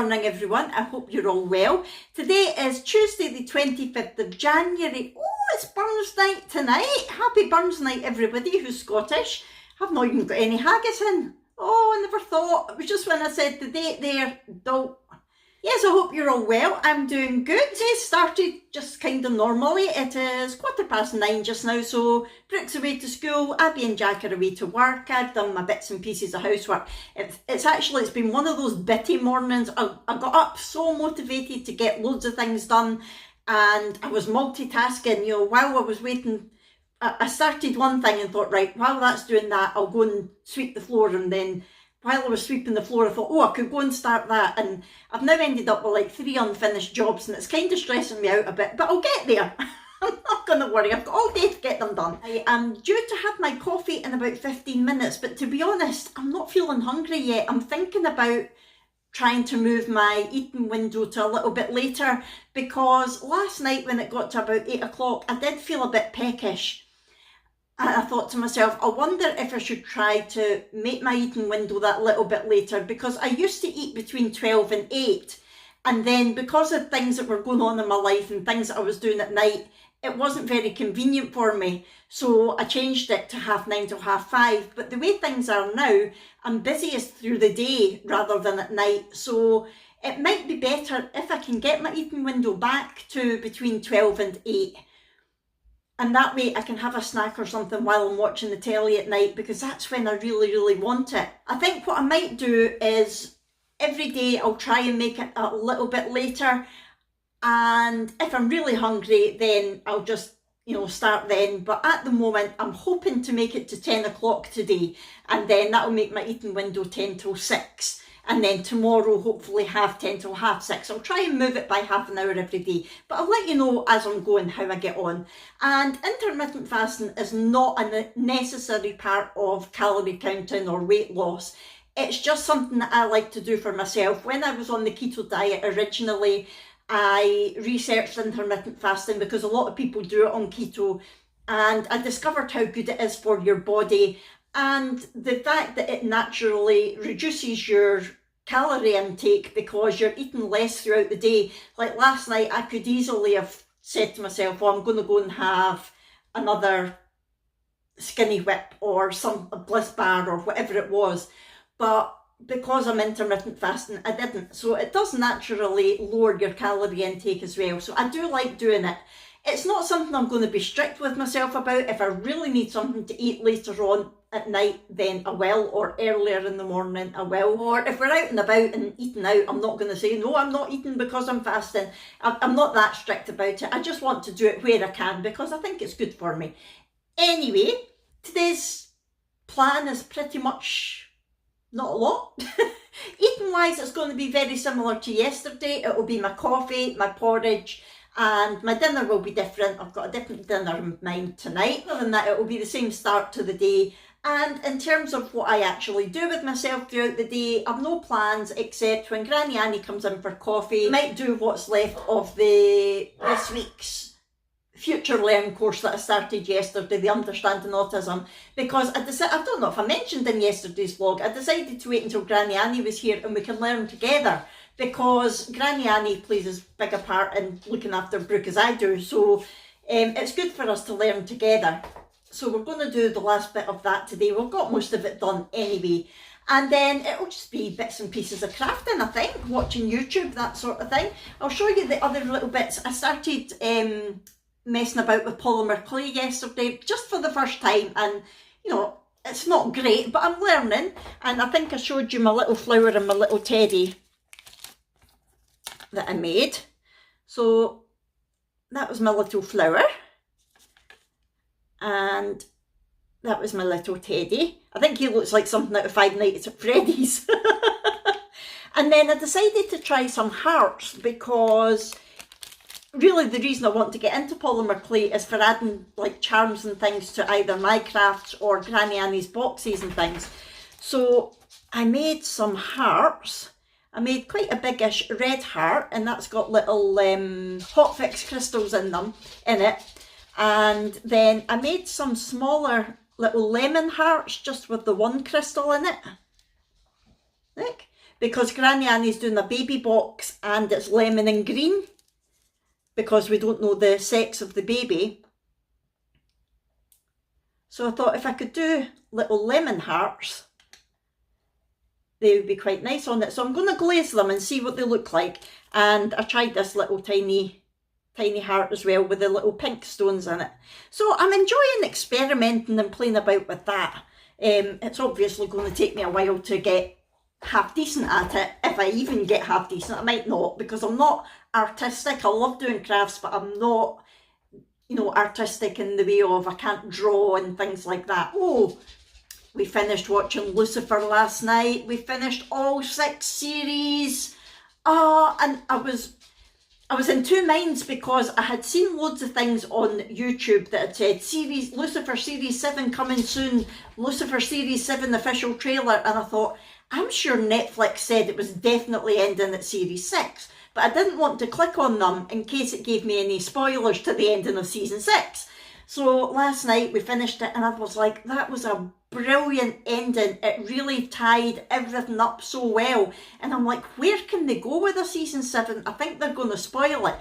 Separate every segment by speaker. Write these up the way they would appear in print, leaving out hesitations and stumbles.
Speaker 1: morning everyone, I hope you're all well. Today is Tuesday the 25th of January. Oh, it's Burns night tonight. Happy Burns night everybody who's Scottish. I've not even got any haggis in. Oh, I never thought. It was just when I said the date there. Don't. Yes, I hope you're all well. I'm doing good. Today started just kind of normally. It is 9:15 just now, so Brooke's away to school, Abby and Jack are away to work. I've done my bits and pieces of housework. It's been one of those bitty mornings. I got up so motivated to get loads of things done, and I was multitasking, while I was waiting. I started one thing and thought, right, while that's doing that, I'll go and sweep the floor, and then while I was sweeping the floor, I thought, oh, I could go and start that. And I've now ended up with like 3 unfinished jobs, and it's kind of stressing me out a bit, but I'll get there. I'm not going to worry. I've got all day to get them done. I am due to have my coffee in about 15 minutes, but to be honest, I'm not feeling hungry yet. I'm thinking about trying to move my eating window to a little bit later, because last night when it got to about 8 o'clock, I did feel a bit peckish. And I thought to myself, I wonder if I should try to make my eating window that little bit later, because I used to eat between 12 and 8. And then because of things that were going on in my life and things that I was doing at night, it wasn't very convenient for me. So I changed it to 9:30 till 5:30. But the way things are now, I'm busiest through the day rather than at night. So it might be better if I can get my eating window back to between 12 and 8. And that way I can have a snack or something while I'm watching the telly at night, because that's when I really, really want it. I think what I might do is every day I'll try and make it a little bit later. And if I'm really hungry, then I'll just, start then. But at the moment, I'm hoping to make it to 10 o'clock today. And then that'll make my eating window 10 till 6. And then tomorrow, hopefully 10:30 till 6:30. I'll try and move it by half an hour every day. But I'll let you know as I'm going how I get on. And intermittent fasting is not a necessary part of calorie counting or weight loss. It's just something that I like to do for myself. When I was on the keto diet originally, I researched intermittent fasting because a lot of people do it on keto. And I discovered how good it is for your body. And the fact that it naturally reduces your calorie intake because you're eating less throughout the day. Like last night, I could easily have said to myself, well, I'm going to go and have another Skinny Whip or a Bliss bar or whatever it was. But because I'm intermittent fasting, I didn't. So it does naturally lower your calorie intake as well. So I do like doing it. It's not something I'm going to be strict with myself about. If I really need something to eat later on at night, then I will, or earlier in the morning, I will. Or if we're out and about and eating out, I'm not going to say, no, I'm not eating because I'm fasting. I'm not that strict about it. I just want to do it where I can because I think it's good for me. Anyway, today's plan is pretty much not a lot. Eating wise, it's going to be very similar to yesterday. It will be my coffee, my porridge, and my dinner will be different. I've got a different dinner in mind tonight. Other than that, it will be the same start to the day. And in terms of what I actually do with myself throughout the day, I've no plans except when Granny Annie comes in for coffee. I might do what's left of this week's Future Learn course that I started yesterday, the Understanding Autism, because I don't know if I mentioned in yesterday's vlog, I decided to wait until Granny Annie was here and we can learn together, because Granny Annie plays as big a part in looking after Brooke as I do, so it's good for us to learn together. So we're going to do the last bit of that today. We've got most of it done anyway. And then it'll just be bits and pieces of crafting, I think, watching YouTube, that sort of thing. I'll show you the other little bits. I started messing about with polymer clay yesterday, just for the first time. And, it's not great, but I'm learning. And I think I showed you my little flower and my little teddy that I made. So that was my little flower. And that was my little teddy. I think he looks like something out of Five Nights at Freddy's. And then I decided to try some hearts, because really the reason I want to get into polymer clay is for adding like charms and things to either my crafts or Granny Annie's boxes and things. So I made some hearts. I made quite a biggish red heart, and that's got little hot fix crystals in it. And then I made some smaller little lemon hearts just with the one crystal in it. Look, because Granny Annie's doing a baby box and it's lemon and green, because we don't know the sex of the baby. So I thought if I could do little lemon hearts, they would be quite nice on it. So I'm going to glaze them and see what they look like. And I tried this little tiny heart as well with the little pink stones in it. So I'm enjoying experimenting and playing about with that. It's obviously going to take me a while to get half decent at it. If I even get half decent, I might not, because I'm not artistic. I love doing crafts, but I'm not, you know, artistic in the way of I can't draw and things like that. Oh, we finished watching Lucifer last night. We finished all 6 series. And I was in two minds, because I had seen loads of things on YouTube that had said Lucifer Series 7 coming soon, Lucifer Series 7 official trailer, and I thought, I'm sure Netflix said it was definitely ending at Series 6, but I didn't want to click on them in case it gave me any spoilers to the ending of Season 6. So last night we finished it and I was like, that was a brilliant ending. It really tied everything up so well. And I'm like, where can they go with a Season 7? I think they're going to spoil it.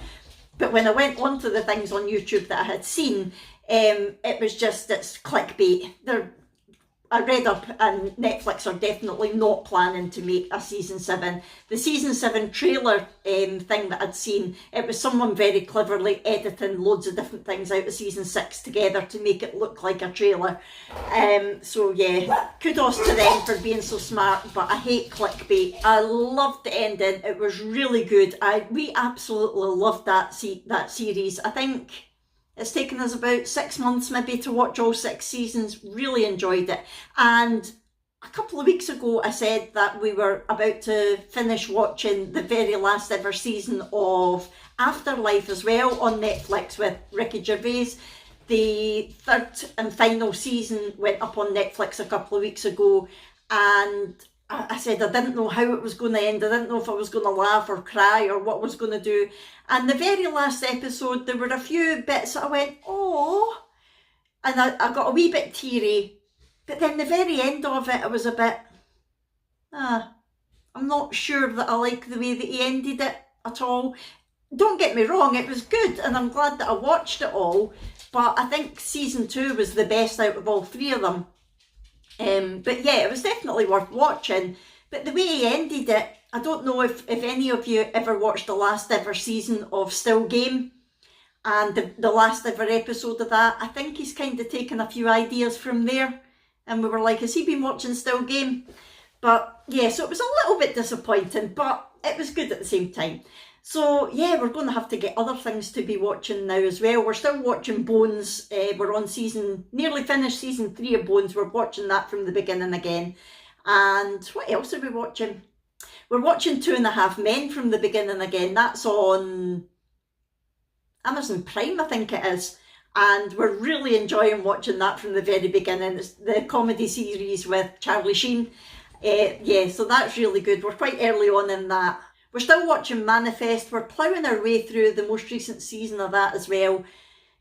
Speaker 1: But when I went onto the things on YouTube that I had seen, it was just, it's clickbait. I read up and Netflix are definitely not planning to make a Season 7. The Season 7 trailer thing that I'd seen, it was someone very cleverly editing loads of different things out of Season 6 together to make it look like a trailer. So yeah, kudos to them for being so smart, but I hate clickbait. I loved the ending. It was really good. We absolutely loved that series. I think it's taken us about 6 months maybe to watch all 6 seasons. Really enjoyed it. And a couple of weeks ago I said that we were about to finish watching the very last ever season of Afterlife as well on Netflix with Ricky Gervais. The 3rd and final season went up on Netflix a couple of weeks ago, and I said I didn't know how it was going to end. I didn't know if I was going to laugh or cry or what I was going to do. And the very last episode, there were a few bits that I went, oh, and I got a wee bit teary. But then the very end of it, I was a bit, I'm not sure that I like the way that he ended it at all. Don't get me wrong, it was good, and I'm glad that I watched it all. But I think season 2 was the best out of all 3 of them. But yeah, it was definitely worth watching. But the way he ended it, I don't know if any of you ever watched the last ever season of Still Game and the last ever episode of that. I think he's kind of taken a few ideas from there. And we were like, has he been watching Still Game? But yeah, so it was a little bit disappointing, but it was good at the same time. So yeah, we're going to have to get other things to be watching now as well. We're still watching Bones. We're on nearly finished season 3 of Bones. We're watching that from the beginning again. And what else are we watching? We're watching 2.5 Men from the beginning again. That's on Amazon Prime, I think it is. And we're really enjoying watching that from the very beginning. It's the comedy series with Charlie Sheen. Yeah, so that's really good. We're quite early on in that. We're still watching Manifest. We're ploughing our way through the most recent season of that as well.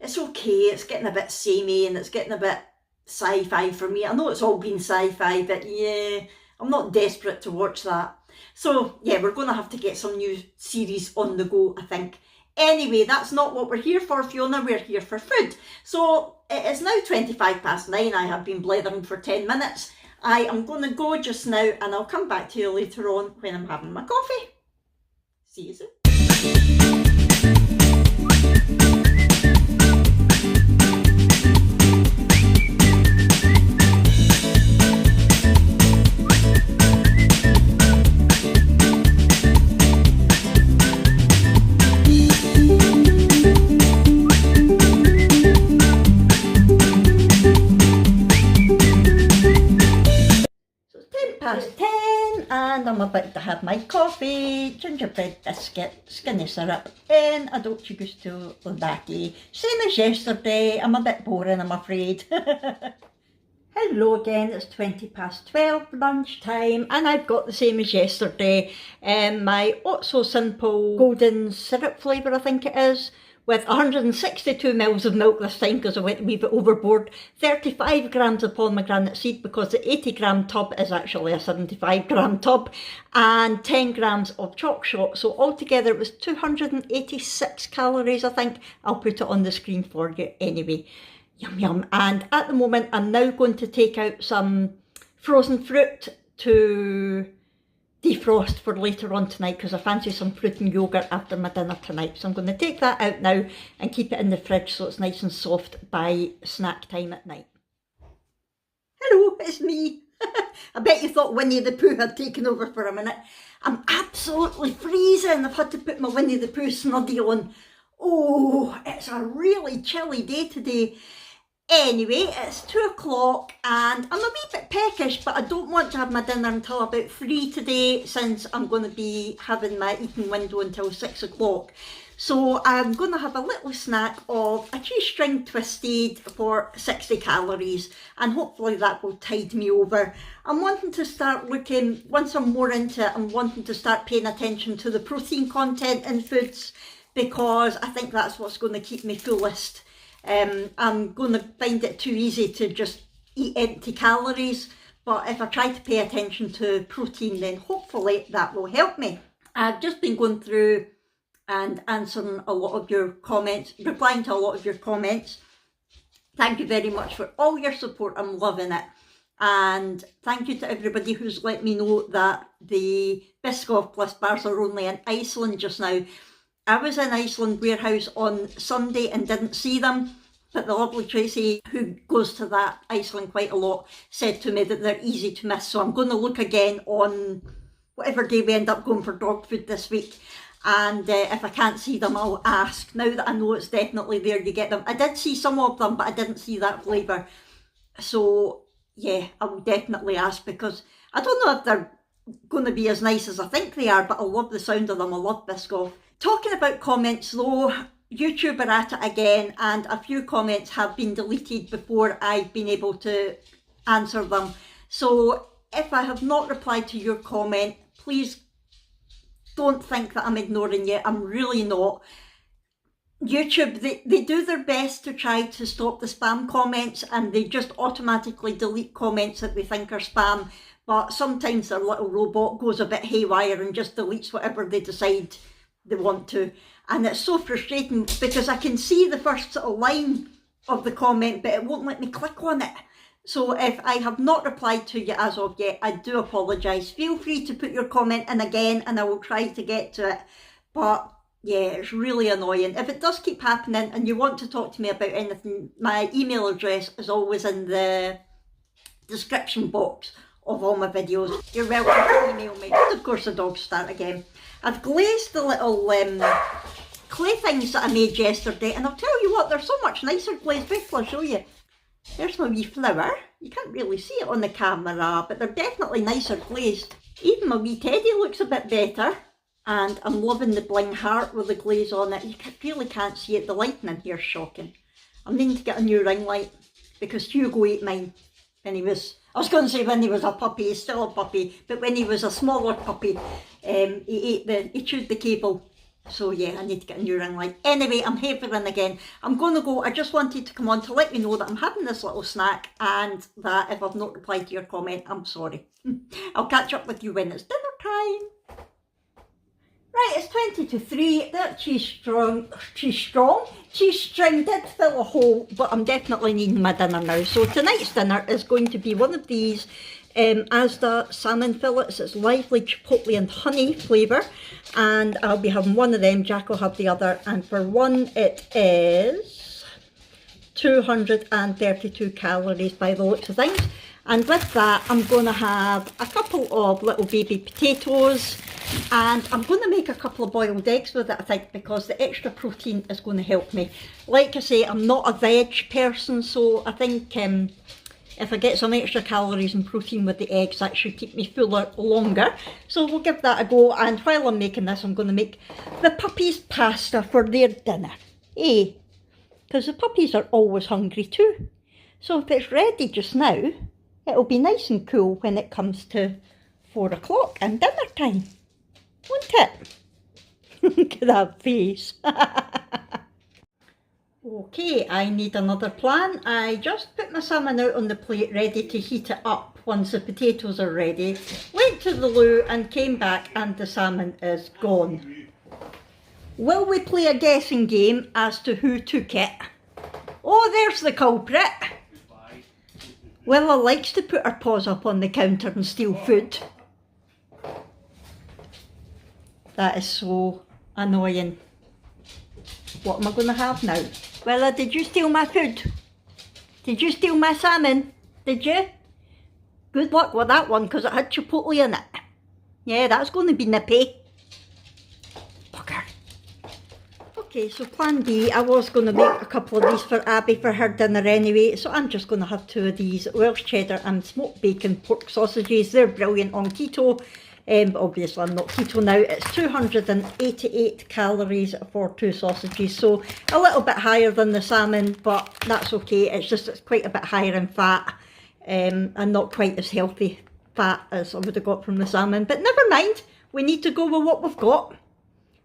Speaker 1: It's okay. It's getting a bit samey and it's getting a bit sci-fi for me. I know it's all been sci-fi, but yeah, I'm not desperate to watch that. So yeah, we're going to have to get some new series on the go, I think. Anyway, that's not what we're here for, Fiona. We're here for food. So it is now 9:25. I have been blethering for 10 minutes. I am going to go just now and I'll come back to you later on when I'm having my coffee. See you soon. Past 10 and I'm about to have my coffee, gingerbread biscuit, skinny syrup and adult gusto latte. Same as yesterday. I'm a bit boring, I'm afraid. Hello again, it's 12:20 lunchtime and I've got the same as yesterday. My oh so simple golden syrup flavour, I think it is, with 162 mils of milk this time because I went a wee bit overboard, 35 grams of pomegranate seed because the 80 gram tub is actually a 75 gram tub, and 10 grams of chalk shot. So altogether it was 286 calories, I think. I'll put it on the screen for you anyway. Yum yum. And at the moment I'm now going to take out some frozen fruit to defrost for later on tonight because I fancy some fruit and yoghurt after my dinner tonight. So I'm going to take that out now and keep it in the fridge so it's nice and soft by snack time at night. Hello, it's me. I bet you thought Winnie the Pooh had taken over for a minute. I'm absolutely freezing. I've had to put my Winnie the Pooh snuggie on. Oh, it's a really chilly day today. Anyway, it's 2 o'clock and I'm a wee bit peckish, but I don't want to have my dinner until about 3 today since I'm going to be having my eating window until 6 o'clock. So I'm going to have a little snack of a cheese string twisted for 60 calories and hopefully that will tide me over. I'm wanting to start looking, once I'm more into it, I'm wanting to start paying attention to the protein content in foods because I think that's what's going to keep me fullest. I'm going to find it too easy to just eat empty calories, but if I try to pay attention to protein then hopefully that will help me. I've just been going through and answering a lot of your comments, replying to a lot of your comments. Thank you very much for all your support, I'm loving it. And thank you to everybody who's let me know that the Biscoff Plus bars are only in Iceland just now. I was in Iceland warehouse on Sunday and didn't see them, but the lovely Tracy, who goes to that Iceland quite a lot, said to me that they're easy to miss. So I'm going to look again on whatever day we end up going for dog food this week. And if I can't see them, I'll ask. Now that I know it's definitely there, you get them. I did see some of them, but I didn't see that flavour. So yeah, I will definitely ask because I don't know if they're going to be as nice as I think they are, but I love the sound of them. I love Biscoff. Talking about comments though, YouTube are at it again and a few comments have been deleted before I've been able to answer them. So if I have not replied to your comment, please don't think that I'm ignoring you. I'm really not. YouTube, they do their best to try to stop the spam comments and they just automatically delete comments that they think are spam. But sometimes their little robot goes a bit haywire and just deletes whatever they decide they want to, and it's so frustrating because I can see the first sort of line of the comment but it won't let me click on it. So if I have not replied to you as of yet, I do apologise. Feel free to put your comment in again and I will try to get to it, but yeah, it's really annoying. If it does keep happening and you want to talk to me about anything, my email address is always in the description box of all my videos. You're welcome to email me. And of course the dogs start again. I've glazed the little clay things that I made yesterday and I'll tell you what, they're so much nicer glazed. Wait till I show you. There's my wee flower. You can't really see it on the camera, but they're definitely nicer glazed. Even my wee teddy looks a bit better. And I'm loving the bling heart with the glaze on it. You really can't see it. The lighting in here is shocking. I'm needing to get a new ring light because Hugo ate mine when he was, I was going to say when he was a puppy, he's still a puppy, but when he was a smaller puppy, he chewed the cable. So yeah, I need to get a new ring light. Anyway, I'm havering again. I'm going to go. I just wanted to come on to let you know that I'm having this little snack and that if I've not replied to your comment, I'm sorry. I'll catch up with you when it's dinner time. Right, it's 20 to 3. That cheese string did fill a hole, but I'm definitely needing my dinner now. So tonight's dinner is going to be one of these Asda salmon fillets. It's lively chipotle and honey flavour, and I'll be having one of them. Jack will have the other, and for one it is 232 calories by the looks of things. And with that, I'm going to have a couple of little baby potatoes, and I'm going to make a couple of boiled eggs with it, I think, because the extra protein is going to help me. Like I say, I'm not a veg person, so I think if I get some extra calories and protein with the eggs, that should keep me fuller longer. So we'll give that a go, and while I'm making this, I'm going to make the puppies pasta for their dinner. Because the puppies are always hungry too. So if it's ready just now, it'll be nice and cool when it comes to 4 o'clock and dinner time, won't it? Look at that face. Okay, I need another plan. I just put my salmon out on the plate ready to heat it up once the potatoes are ready. Went to the loo and came back and the salmon is gone. Will we play a guessing game as to who took it? Oh, there's the culprit. Willa likes to put her paws up on the counter and steal food. That is so annoying. What am I going to have now? Willa, did you steal my food? Did you steal my salmon? Did you? Good luck with that one because it had chipotle in it. Yeah, that's going to be nippy. Bugger. Okay, so plan B, I was going to make a couple of these for Abby for her dinner anyway, so I'm just going to have 2 of these Welsh cheddar and smoked bacon pork sausages. They're brilliant on keto, but obviously I'm not keto now. It's 288 calories for 2 sausages, so a little bit higher than the salmon, but that's okay. It's just it's quite a bit higher in fat, and not quite as healthy fat as I would have got from the salmon, but never mind, we need to go with what we've got.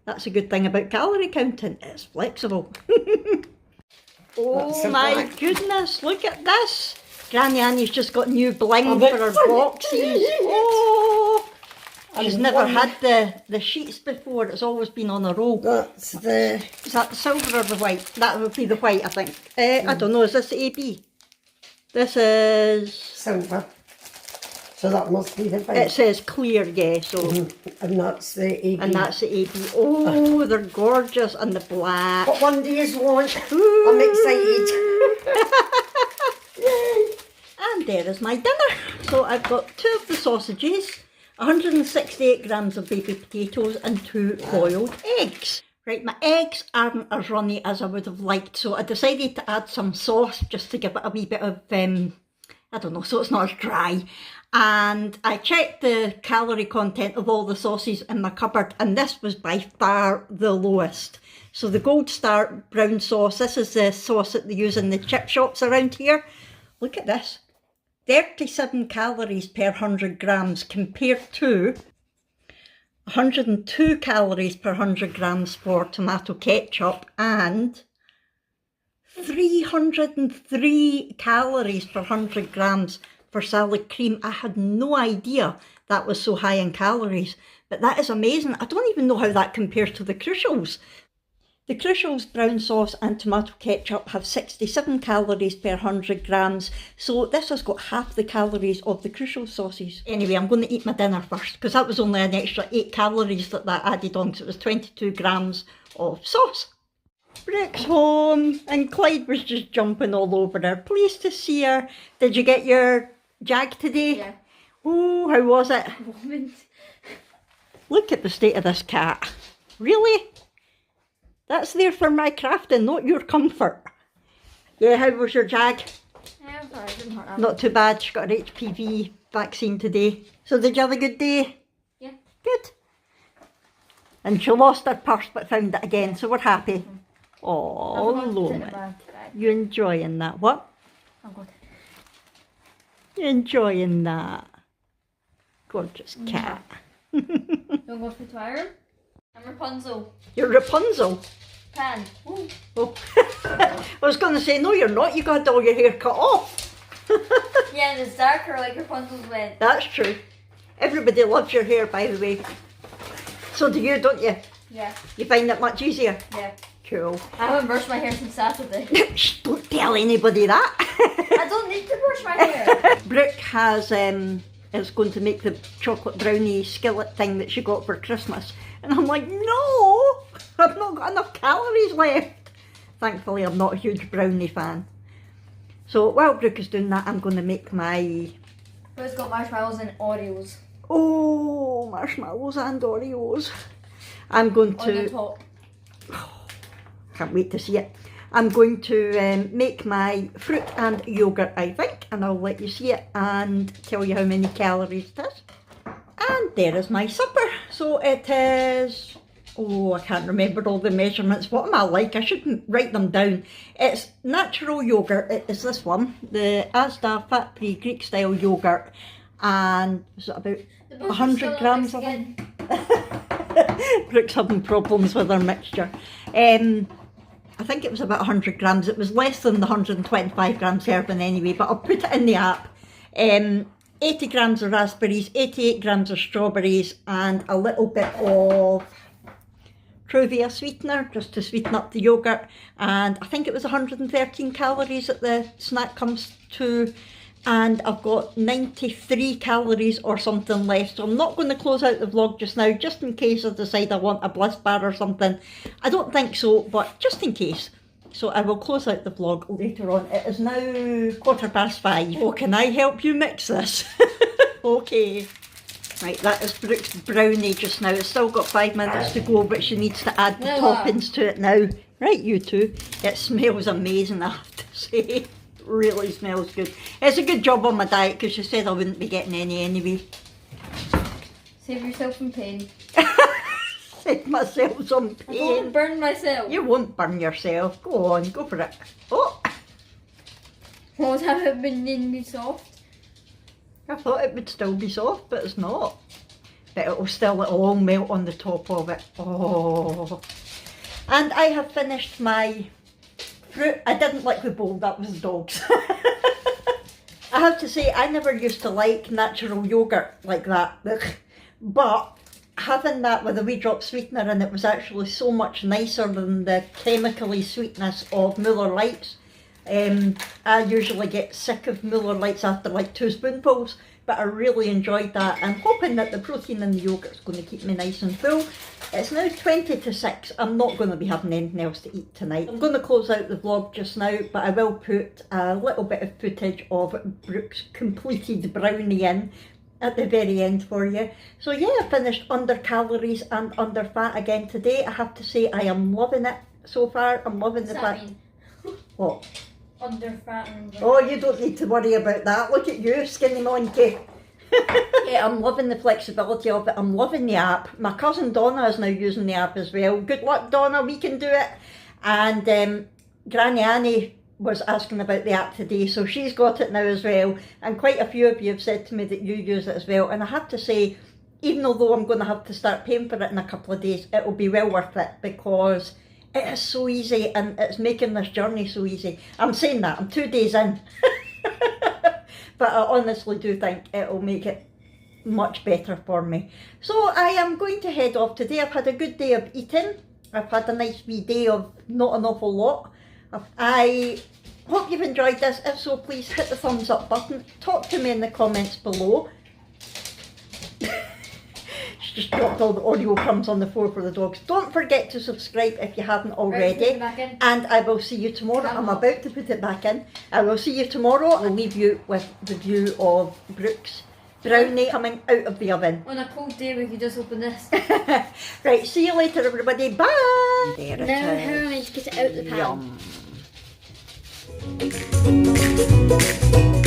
Speaker 1: That's a good thing about calorie counting, it's flexible. Oh my goodness, look at this. Granny Annie's just got new bling for her boxes. Oh, she's never had the sheets before, it's always been on a roll.
Speaker 2: That's the...
Speaker 1: Is that the silver or the white? That would be the white, I think. I don't know, is this AB? This is...
Speaker 2: silver. So that must be the white.
Speaker 1: It says clear, yeah, so...
Speaker 2: And that's the AB.
Speaker 1: And that's the AB. Oh, they're gorgeous, and the black.
Speaker 2: What one do you want? I'm excited.
Speaker 1: And there is my dinner. So I've got 2 of the sausages, 168 grams of baby potatoes and 2 boiled eggs. Right, my eggs aren't as runny as I would have liked, so I decided to add some sauce just to give it a wee bit of, I don't know, so it's not as dry. And I checked the calorie content of all the sauces in my cupboard, and this was by far the lowest. So the Gold Star brown sauce, this is the sauce that they use in the chip shops around here. Look at this, 37 calories per 100 grams compared to 102 calories per 100 grams for tomato ketchup and 303 calories per 100 grams for salad cream. I had no idea that was so high in calories, but that is amazing. I don't even know how that compares to the Crucials. The Crucials brown sauce and tomato ketchup have 67 calories per 100 grams, so this has got half the calories of the Crucial sauces. Anyway, I'm going to eat my dinner first, because that was only an extra 8 calories that added on, so it was 22 grams of sauce. Brooke's home, and Clyde was just jumping all over her. Pleased to see her. Did you get your jag today?
Speaker 3: Yeah.
Speaker 1: Oh, how was it?
Speaker 3: Lomond.
Speaker 1: Look at the state of this cat. Really? That's there for my crafting, not your comfort. Yeah, how was your jag?
Speaker 3: Yeah, I'm sorry, it didn't hurt that.
Speaker 1: Not too bad, she got her HPV vaccine today. So did you have a good day?
Speaker 3: Yeah.
Speaker 1: Good. And she lost her purse but found it again, so we're happy. Oh, Lomond. You enjoying that? What?
Speaker 3: I'm good.
Speaker 1: You enjoying that? Gorgeous cat.
Speaker 3: You want to go to the toilet room? I'm Rapunzel.
Speaker 1: You're Rapunzel.
Speaker 3: Pan. Ooh.
Speaker 1: Oh. I was going to say, no you're not, you got all your hair cut off.
Speaker 3: Yeah, and it's darker like Rapunzel's went.
Speaker 1: That's true. Everybody loves your hair, by the way. So do you, don't you?
Speaker 3: Yeah.
Speaker 1: You find it much easier?
Speaker 3: Yeah.
Speaker 1: Cool.
Speaker 3: I haven't brushed my hair since Saturday.
Speaker 1: Shh, don't tell anybody that.
Speaker 3: I don't need to brush my hair.
Speaker 1: Brooke has, is going to make the chocolate brownie skillet thing that she got for Christmas. And I'm like, no, I've not got enough calories left. Thankfully, I'm not a huge brownie fan. So while Brooke is doing that, I'm going to make my...
Speaker 3: But it's got marshmallows and Oreos.
Speaker 1: Oh, marshmallows and Oreos. I'm going
Speaker 3: On the
Speaker 1: to...
Speaker 3: top.
Speaker 1: Can't wait to see it. I'm going to make my fruit and yoghurt, I think, and I'll let you see it and tell you how many calories it is. And there is my supper. So it is, oh, I can't remember all the measurements. What am I like? I shouldn't write them down. It's natural yoghurt. It is this one, the Asda fat-free Greek-style yoghurt. And is it about 100 grams of it? Brooke's having problems with her mixture. I think it was about 100 grams. It was less than the 125 gram serving anyway, but I'll put it in the app. 80 grams of raspberries, 88 grams of strawberries, and a little bit of Truvia sweetener just to sweeten up the yogurt. And I think it was 113 calories that the snack comes to. And I've got 93 calories or something left. So I'm not going to close out the vlog just now, just in case I decide I want a bliss bar or something. I don't think so, but just in case. So I will close out the vlog later on. It is now 5:15. Oh, can I help you mix this? Okay. Right, that is Brooke's brownie just now. It's still got 5 minutes to go, but she needs to add the toppings to it now. Right, you two. It smells amazing, I have to say. Really smells good. It's a good job on my diet because she said I wouldn't be getting any anyway.
Speaker 3: Save yourself from pain.
Speaker 1: Save myself some
Speaker 3: I don't want to
Speaker 1: pain.
Speaker 3: burn myself.
Speaker 1: You won't burn yourself. Go on, go for it. Oh!
Speaker 3: What have it been in me soft?
Speaker 1: I thought it would still be soft, but it's not. But it'll all melt on the top of it. Oh! And I have finished my fruit. I didn't like the bowl, that was the dog's. I have to say, I never used to like natural yogurt like that. But having that with a wee drop sweetener in it was actually so much nicer than the chemically sweetness of Muller Lights. I usually get sick of Muller Lights after like 2 spoonfuls, but I really enjoyed that. I'm hoping that the protein in the yogurt is going to keep me nice and full. It's now 20 to 6. I'm not going to be having anything else to eat tonight. I'm going to close out the vlog just now, but I will put a little bit of footage of Brooke's completed brownie in at the very end for you. So yeah, I finished under calories and under fat again today. I have to say I am loving it so far. I'm loving the fact. What?
Speaker 3: Under fat and under
Speaker 1: Oh, you don't need to worry about that. Look at you, skinny monkey. Yeah, I'm loving the flexibility of it. I'm loving the app. My cousin Donna is now using the app as well. Good luck, Donna, we can do it. And Granny Annie was asking about the app today, so she's got it now as well. And quite a few of you have said to me that you use it as well. And I have to say, even although I'm going to have to start paying for it in a couple of days, it will be well worth it because it is so easy and it's making this journey so easy. I'm saying that, I'm 2 days in. But I honestly do think it'll make it much better for me. So I am going to head off today. I've had a good day of eating. I've had a nice wee day of not an awful lot. I hope you've enjoyed this. If so, please hit the thumbs up button. Talk to me in the comments below. She just dropped all the Oreo crumbs on the floor for the dogs. Don't forget to subscribe if you haven't already. And I will see you tomorrow. I'm about to put it back in. I will see you tomorrow. I'll leave you with the view of Brooke's brownie coming out of the oven.
Speaker 3: On a cold day, we could just open this.
Speaker 1: Right, see you later, everybody. Bye. There it
Speaker 3: Now,
Speaker 1: is.
Speaker 3: how am I to get it out the pan?
Speaker 1: Yum.